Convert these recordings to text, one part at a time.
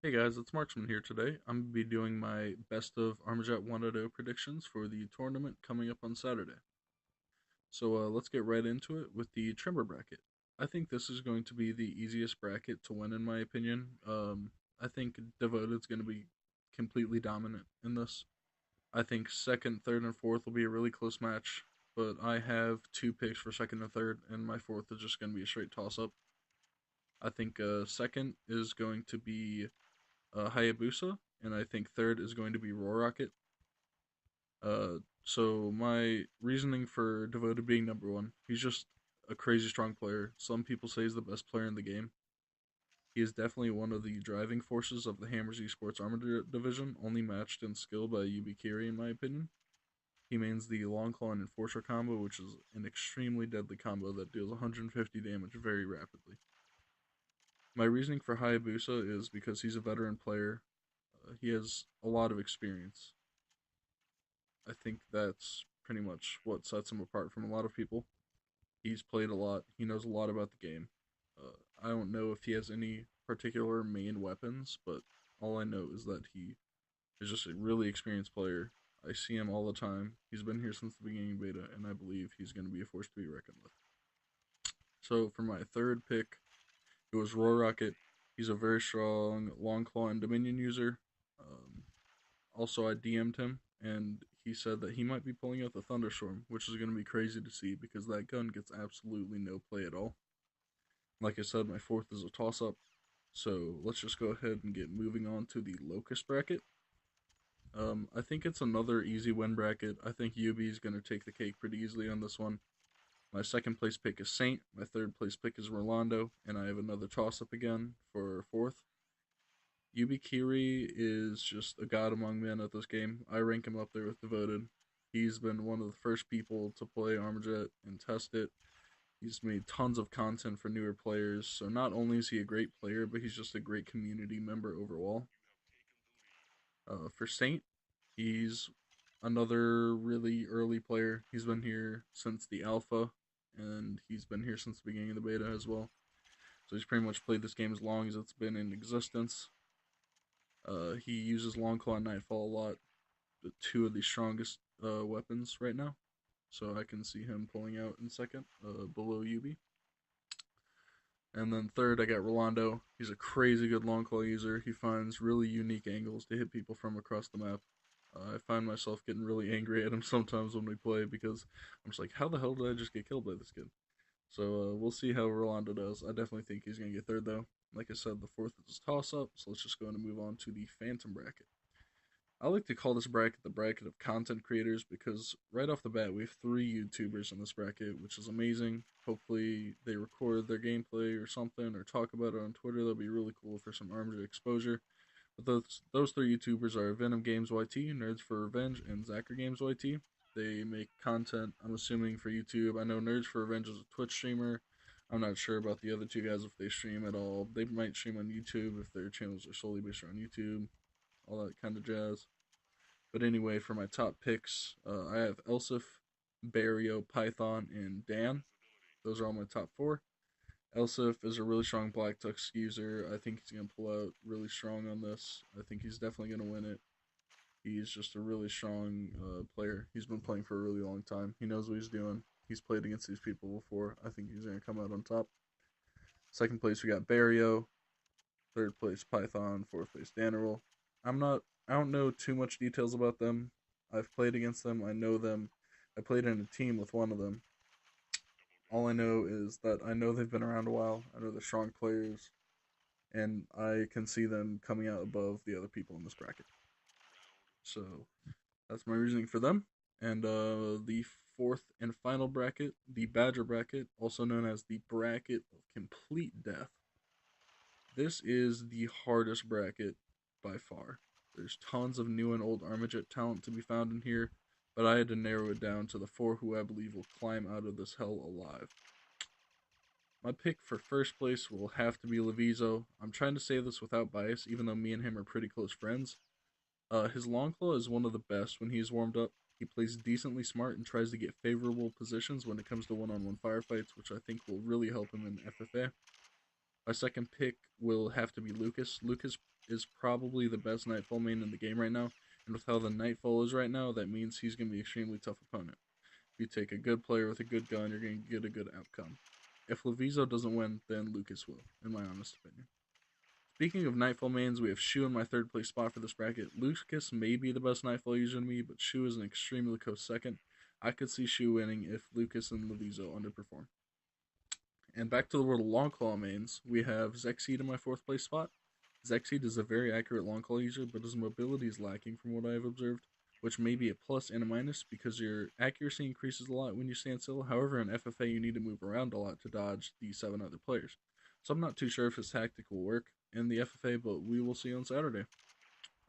Hey guys, it's Marksman here today. I'm going to be doing my best of Armajet 1.0 predictions for the tournament coming up on Saturday. So let's get right into it with the trimmer bracket. I think this is going to be the easiest bracket to win in my opinion. I think Devoted's going to be completely dominant in this. I think second, third, and fourth will be a really close match, but I have two picks for second and third, and my fourth is just going to be a straight toss-up. I think second is going to be Hayabusa, and I think third is going to be Roar Rocket. So my reasoning for Devoted being number one, he's just a crazy strong player. Some people say he's the best player in the game. He is definitely one of the driving forces of the Hammers Esports Armored division, only matched in skill by Yubikiri in my opinion. He mains the Long Claw and Enforcer combo, which is an extremely deadly combo that deals 150 damage very rapidly. My reasoning for Hayabusa is because he's a veteran player. He has a lot of experience. I think that's pretty much what sets him apart from a lot of people. He's played a lot. He knows a lot about the game. I don't know if he has any particular main weapons, but all I know is that he is just a really experienced player. I see him all the time. He's been here since the beginning of beta, and I believe he's going to be a force to be reckoned with. So for my third pick, it was Roar Rocket. He's a very strong Long Claw and Dominion user. Um, Also, I DM'd him, and he said that he might be pulling out the Thunderstorm, which is going to be crazy to see because that gun gets absolutely no play at all. Like I said, my fourth is a toss up. So let's just go ahead and get moving on to the Locust bracket. I think it's another easy win bracket. I think UB is going to take the cake pretty easily on this one. My second place pick is Saint. My third place pick is Rolando, and I have another toss up again for fourth. Yubikiri is just a god among men at this game. I rank him up there with Devoted. He's been one of the first people to play Armajet and test it. He's made tons of content for newer players. So not only is he a great player, but he's just a great community member overall. For Saint, he's another really early player. He's been here since the alpha, and he's been here since the beginning of the beta as well. So he's pretty much played this game as long as it's been in existence. He uses Longclaw and Nightfall a lot, the two of the strongest weapons right now. So I can see him pulling out in second, below Yubi. And then third, I got Rolando. He's a crazy good Longclaw user. He finds really unique angles to hit people from across the map. I find myself getting really angry at him sometimes when we play because I'm just like, how the hell did I just get killed by this kid? So we'll see how Rolando does. I definitely think he's going to get third, though. Like I said, the fourth is a toss up, so let's just go and move on to the Phantom bracket. I like to call this bracket the bracket of content creators because right off the bat, we have three YouTubers in this bracket, which is amazing. Hopefully, they record their gameplay or something or talk about it on Twitter. That'll be really cool for some Armageddon exposure. But those three YouTubers are Venom Games YT, Nerds for Revenge, and Zacher Games YT. They make content, I'm assuming, for YouTube. I know Nerds for Revenge is a Twitch streamer. I'm not sure about the other two guys if they stream at all. They might stream on YouTube if their channels are solely based around YouTube, all that kind of jazz. But anyway, for my top picks, I have Elsif, Barrio, Python, and Dan. Those are all my top four. Elsif is a really strong Black Tux user. I think he's going to pull out really strong on this. I think he's definitely going to win it. He's just a really strong player. He's been playing for a really long time. He knows what he's doing. He's played against these people before. I think he's going to come out on top. Second place, we got Barrio. Third place, Python. Fourth place, Danerol. I'm not. I don't know too much details about them. I've played against them. I know them. I played in a team with one of them. All I know is that I know they've been around a while. I know they're strong players, and I can see them coming out above the other people in this bracket. So that's my reasoning for them. And the fourth and final bracket, the Badger bracket, also known as the bracket of complete death. This is the hardest bracket by far. There's tons of new and old Armajet talent to be found in here, but I had to narrow it down to the four who I believe will climb out of this hell alive. My pick for first place will have to be Levizo. I'm trying to say this without bias, even though me and him are pretty close friends. His Longclaw is one of the best when he's warmed up. He plays decently smart and tries to get favorable positions when it comes to one-on-one firefights, which I think will really help him in FFA. My second pick will have to be Lucas. Lucas is probably the best Nightfall main in the game right now. And with how the Nightfall is right now, that means he's going to be an extremely tough opponent. If you take a good player with a good gun, you're going to get a good outcome. If Levizo doesn't win, then Lucas will, in my honest opinion. Speaking of Nightfall mains, we have Shu in my third place spot for this bracket. Lucas may be the best Nightfall user to me, but Shu is an extremely close second. I could see Shu winning if Lucas and Levizo underperform. And back to the world of Longclaw mains, we have Zexseed in my fourth place spot. Zexseed is a very accurate Longclaw user, but his mobility is lacking from what I have observed, which may be a plus and a minus because your accuracy increases a lot when you stand still. However, in FFA, you need to move around a lot to dodge the 7 other players. So I'm not too sure if his tactic will work in the FFA, but we will see on Saturday.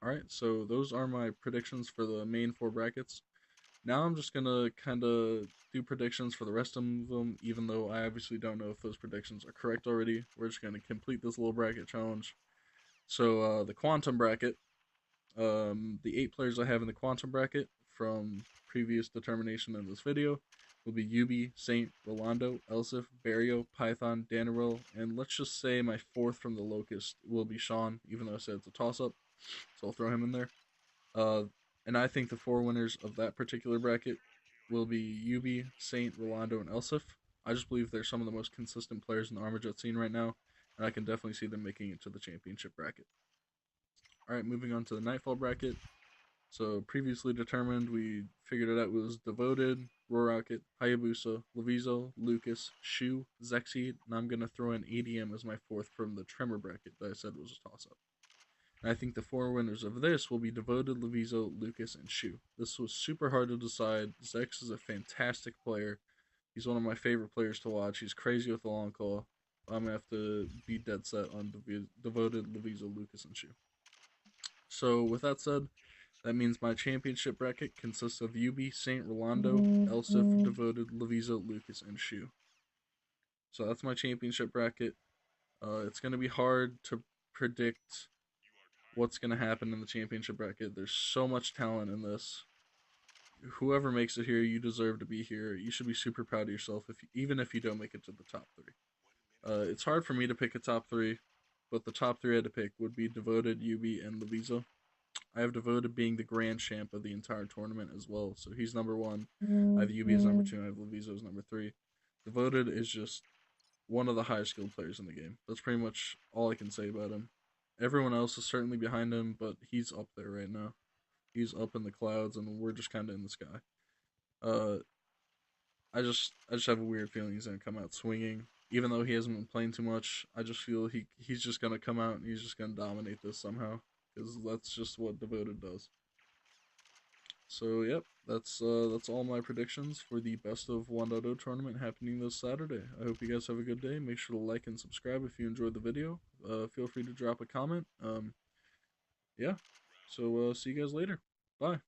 Alright, so those are my predictions for the main 4 brackets. Now I'm just gonna kind of do predictions for the rest of them, even though I obviously don't know if those predictions are correct already. We're just gonna complete this little bracket challenge. So the Quantum bracket, the 8 players I have in the Quantum bracket from previous determination in this video will be Yubi, Saint, Rolando, Elsif, Barrio, Python, Danaril, and let's just say my 4th from the Locust will be Sean, even though I said it's a toss-up, so I'll throw him in there. And I think the 4 winners of that particular bracket will be Yubi, Saint, Rolando, and Elsif. I just believe they're some of the most consistent players in the Armajet scene right now, and I can definitely see them making it to the championship bracket. Alright, moving on to the Nightfall bracket. So, previously determined, we figured it out was Devoted, Rocket, Hayabusa, Levizo, Lucas, Shu, Zexseed, and I'm going to throw in ADM as my 4th from the Tremor bracket that I said was a toss-up. And I think the 4 winners of this will be Devoted, Levizo, Lucas, and Shu. This was super hard to decide. Zex is a fantastic player. He's one of my favorite players to watch. He's crazy with the long call. I'm going to have to be dead set on Devoted, Levizo, Lucas, and Shu. So, with that said, that means my championship bracket consists of Yubi, Saint, Rolando, Elsif, Devoted, Levizo, Lucas, and Shu. So that's my championship bracket. It's going to be hard to predict what's going to happen in the championship bracket. There's so much talent in this. Whoever makes it here, you deserve to be here. You should be super proud of yourself, even if you don't make it to the top 3. It's hard for me to pick a top 3, but the top 3 I had to pick would be Devoted, Yubi, and Levizo. I have Devoted being the grand champ of the entire tournament as well, so he's number 1. I have Yubi as number 2, and I have Levizo as number 3. Devoted is just one of the highest skilled players in the game. That's pretty much all I can say about him. Everyone else is certainly behind him, but he's up there right now. He's up in the clouds, and we're just kind of in the sky. I just have a weird feeling he's gonna come out swinging. Even though he hasn't been playing too much, I just feel he's just gonna come out and he's just gonna dominate this somehow, because that's just what Devoted does. So yep, that's all my predictions for the Best of 1.0 tournament happening this Saturday. I hope you guys have a good day. Make sure to like and subscribe if you enjoyed the video. Feel free to drop a comment. Yeah. So see you guys later. Bye.